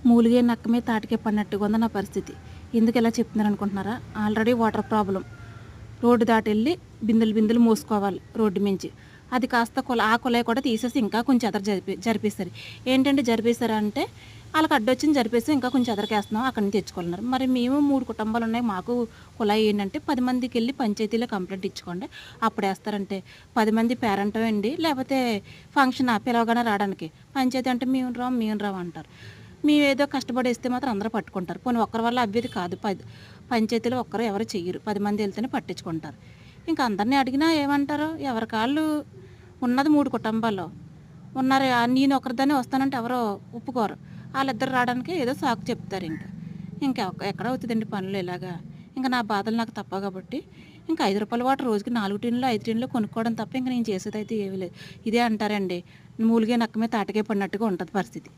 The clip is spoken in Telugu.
మూలిగే నక్క మీద తాటికే పడినట్టుగా ఉంది నా పరిస్థితి. ఎందుకు ఇలా చెప్తున్నారు అనుకుంటున్నారా? Already water problem. రోడ్డు దాటి వెళ్ళి బిందులు బిందులు మోసుకోవాలి రోడ్డు మించి. అది కాస్త ఆ కుళాయి కూడా తీసేసి ఇంకా కొంచెం ఎదర జరిపేస్తారు. ఏంటంటే జరిపేశారా అంటే వాళ్ళకి అడ్డొచ్చింది జరిపేసి ఇంకా కొంచెం ఎదరికేస్తున్నాం అక్కడి నుంచి తెచ్చుకోవాలన్నారు. మరి మేము 3 కుటుంబాలు ఉన్నాయి, మాకు కుళాయి ఏంటంటే 10 మందికి వెళ్ళి పంచాయతీలో కంప్లైంట్ ఇచ్చుకోండి అప్పుడు వేస్తారంటే. 10 మంది పేరెంట్ అండి, లేకపోతే ఫంక్షన్ పిలవగానే రావడానికి. పంచాయతీ అంటే మేము రాము అంటారు. మేము ఏదో కష్టపడి వేస్తే మాత్రం అందరూ పట్టుకుంటారు. పోనీ ఒక్కరి వల్ల అవ్వేది కాదు. పంచాయతీలో ఒక్కరు ఎవరు చెయ్యరు, 10 మంది వెళ్తేనే పట్టించుకుంటారు. ఇంకా అందరినీ అడిగినా ఏమంటారు? ఎవరి కాళ్ళు ఉన్నది 3 కుటుంబాల్లో ఉన్నారు. నేను ఒకరిదాన్ని వస్తానంటే ఎవరో ఒప్పుకోరు. వాళ్ళిద్దరు రావడానికి ఏదో సాకు చెప్తారు. ఇంకా ఎక్కడ అవుతుందండి పనులు ఇలాగా. ఇంకా నా బాధలు నాకు తప్ప కాబట్టి ఇంకా ₹5 వాటర్ రోజుకి 4 టిన్నులు 5 టిన్నులు కొనుక్కోవడం తప్ప ఇంకా నేను చేసేది అయితే ఏమీ లేదు. ఇదే అంటారండి, మూలిగే నక్క మీద తాటకే పడినట్టుగా ఉంటుంది పరిస్థితి.